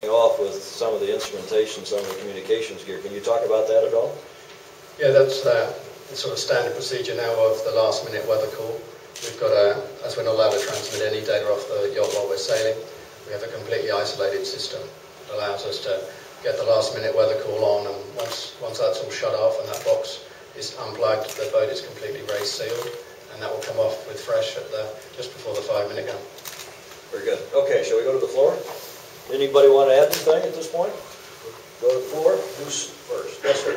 off with some of the instrumentation, some of the communications gear. Can you talk about that at all? Yeah, that's the sort of standard procedure now of the last minute weather call. We've got as we're not allowed to transmit any data off the yacht while we're sailing, we have a completely isolated system that allows us to get the last minute weather call on, and once that's all shut off and that box is unplugged, the boat is completely race sealed, and that will come off with fresh at just before the 5-minute gun. Very good. Okay, shall we go to the floor? Anybody want to add anything at this point? Go to the floor. Who's first? Yes, sir.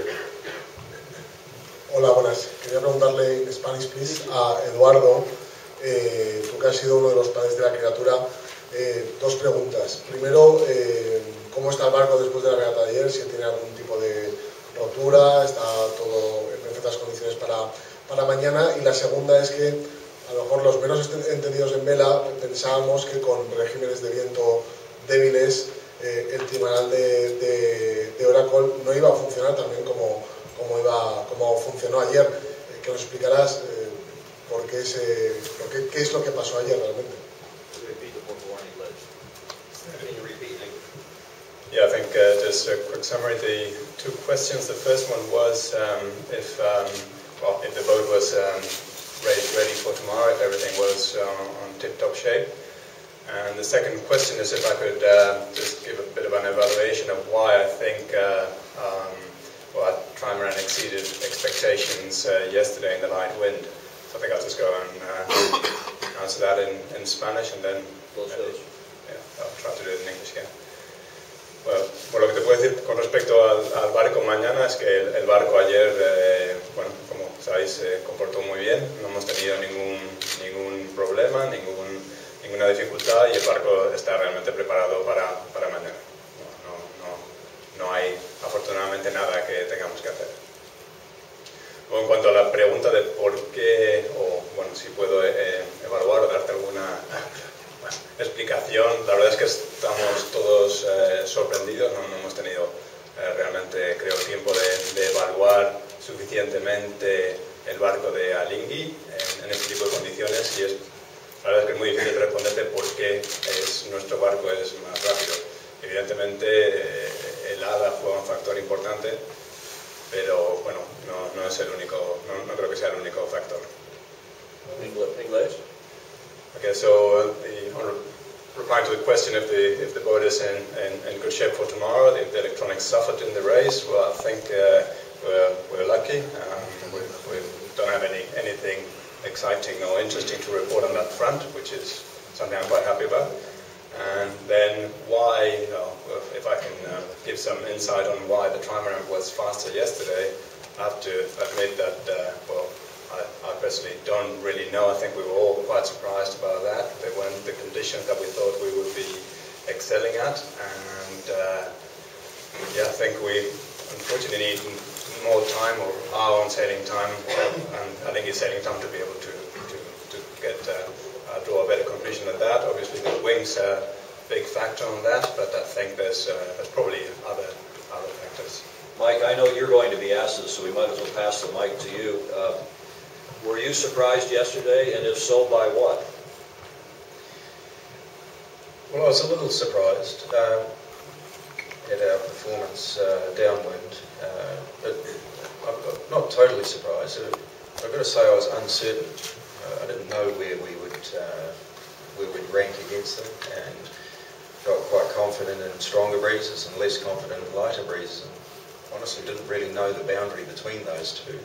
Hola, buenas. Quería preguntarle en Spanish, please, a Eduardo, tú que has sido uno de los padres de la criatura, dos preguntas. Primero, ¿cómo está el barco después de la regata de ayer? Si tiene algún tipo de rotura, está todo en perfectas condiciones para mañana. Y la segunda es que, a lo mejor los menos entendidos en vela, pensábamos que con regímenes de viento débiles, el timonal de Oracle no iba a funcionar también como funcionó ayer. Que nos explicarás qué es lo que pasó ayer realmente. Yeah, I think just a quick summary. The two questions. The first one was if the boat was ready for tomorrow, if everything was on tip-top shape. And the second question is if I could just give a bit of an evaluation of why I think our trimaran exceeded expectations yesterday in the light wind. So I think I'll just go and answer that in Spanish, and then I'll try to do it in English again. Bueno, lo que te puedo decir con respecto al barco mañana es que el barco ayer, bueno, como sabéis, se comportó muy bien. No hemos tenido ningún problema, ninguna dificultad, y el barco está realmente preparado para mañana. No hay afortunadamente nada que tengamos que hacer. Luego, en cuanto a la pregunta de por qué, o bueno, si puedo evaluar o darte alguna explicación, la verdad es que estamos todos sorprendidos. No hemos tenido realmente, creo, tiempo de evaluar suficientemente el barco de Alinghi en este tipo de condiciones, y la verdad es que es muy difícil responderte por qué nuestro barco es más rápido. Evidentemente el ADA juega un factor importante, pero bueno, no es el único, no creo que sea el único factor. English? Okay, so replying to the question if the boat is in good shape for tomorrow, if the electronics suffered in the race, well, I think we're lucky. We don't have anything exciting or interesting to report on that front, which is something I'm quite happy about. And then why, if I can give some insight on why the trimaran was faster yesterday, I have to admit that, I personally don't really know. I think we were all quite surprised about that. They weren't the conditions that we thought we would be excelling at. And I think we unfortunately need more time, or our own sailing time, and I think it's sailing time to be able to get draw a better conclusion than that. Obviously the wings are a big factor on that, but I think there's probably other factors. Mike, I know you're going to be asked this, so we might as well pass the mic to you. Were you surprised yesterday, and if so, by what? Well, I was a little surprised at our performance downwind, but I'm not totally surprised. I've got to say I was uncertain. I didn't know where we would rank against them, and felt quite confident in stronger breezes and less confident in lighter breezes. And honestly, didn't really know the boundary between those two.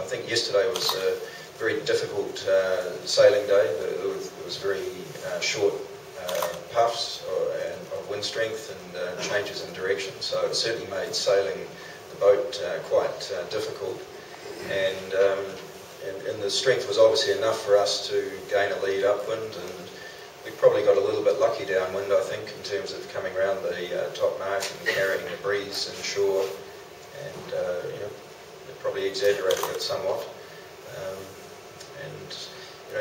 I think yesterday was a very difficult sailing day. It was very short puffs of wind strength and changes in direction, so it certainly made sailing the boat quite difficult. And the strength was obviously enough for us to gain a lead upwind, and we probably got a little bit lucky downwind, I think, in terms of coming around the top mark and carrying the breeze inshore, and it probably exaggerated it somewhat.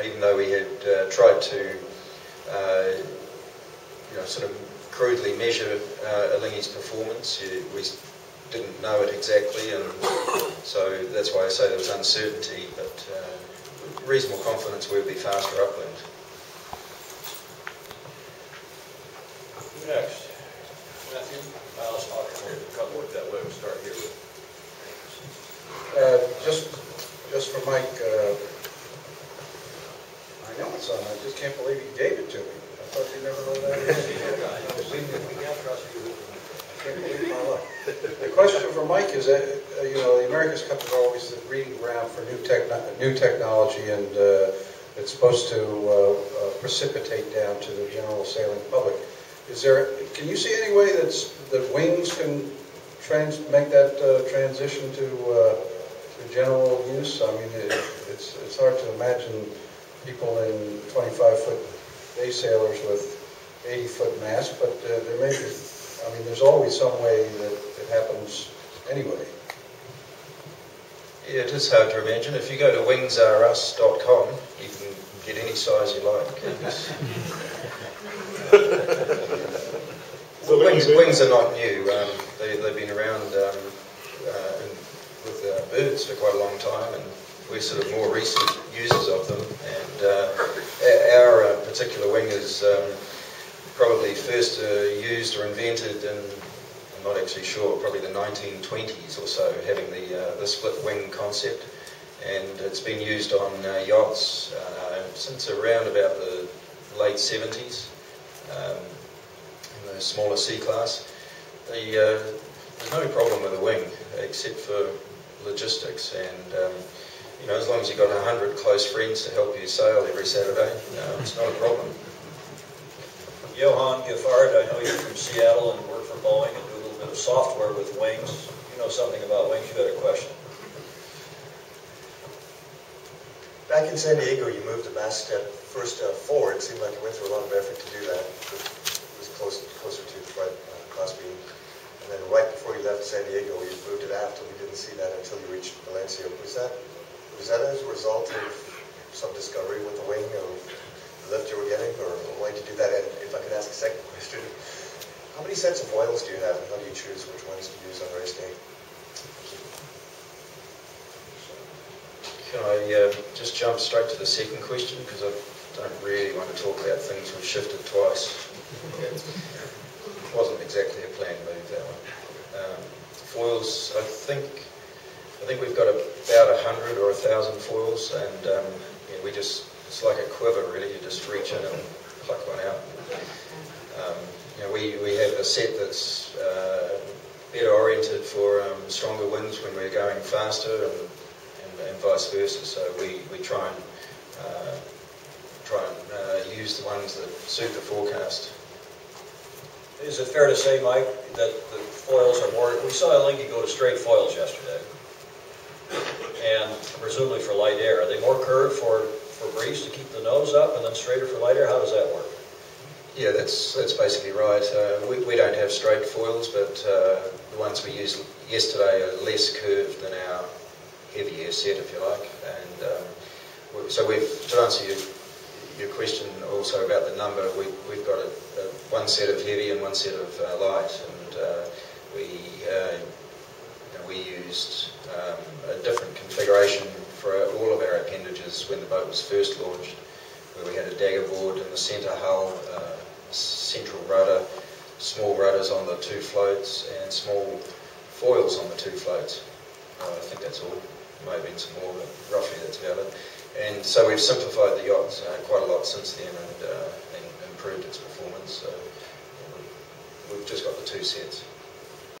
Even though we had tried to sort of crudely measure Alinghi's performance, we didn't know it exactly, and so that's why I say there was uncertainty, but reasonable confidence we would be faster upwind. Next. cut work that way. We'll start here. Just for Mike, I know it's on. I just can't believe he gave it to me. I thought you never know that. I can't believe my luck. The question for Mike is that the America's Cup is always the breeding ground for new technology, and it's supposed to precipitate down to the general sailing public. Can you see any way that wings can make that transition to general use? I mean, it's hard to imagine people in 25-foot day sailors with 80-foot mast, but there may be. I mean, there's always some way that it happens anyway. Yeah, it is hard to imagine. If you go to wingsareus.com, you can get any size you like. Wings are not new. They've been around with birds for quite a long time, and we're sort of more recent users of them. And our particular wing is probably first used or invented in, I'm not actually sure, probably the 1920s or so, having the split wing concept. And it's been used on yachts since around about the late 70s. In the smaller C class. There's no problem with a wing except for logistics, and as long as you've got 100 close friends to help you sail every Saturday, it's not a problem. Johan Giffard, I know you're from Seattle and work for Boeing and do a little bit of software with wings. You know something about wings. You got a question? Back in San Diego, you moved the mast step first forward. It seemed like you went through a lot of effort to do that. It was closer to the front crossbeam. And then right before you left San Diego, you moved it aft, and we didn't see that until you reached Valencia. Was that as a result of some discovery with the wing, or the lift you were getting, or why did you do that? And if I could ask a second question, how many sets of foils do you have, and how do you choose which ones to use on race day? Can I just jump straight to the second question, because I don't really want to talk about things we've shifted twice. It wasn't exactly a planned move, that one. Foils, I think we've got about 100 or 1,000 foils, and it's like a quiver, really. You just reach in and pluck one out. We have a set that's better oriented for stronger winds when we're going faster, and vice versa. So we try and use the ones that suit the forecast. Is it fair to say, Mike, that the foils are more... We saw Lingy go to straight foils yesterday, and presumably for light air. Are they more curved for breeze to keep the nose up and then straighter for light air? How does that work? Yeah, that's basically right. We don't have straight foils, but the ones we used yesterday are less curved than our heavy air set, if you like. And so to answer your question also about the number, we've got one set of heavy and one set of light, and we used a different configuration for all of our appendages when the boat was first launched, where we had a dagger board in the centre hull, central rudder, small rudders on the two floats, and small foils on the two floats. I think that's all. There may have been some more, but roughly that's about it. And so we've simplified the yacht quite a lot since then, and improved its performance. So we've just got the two sets.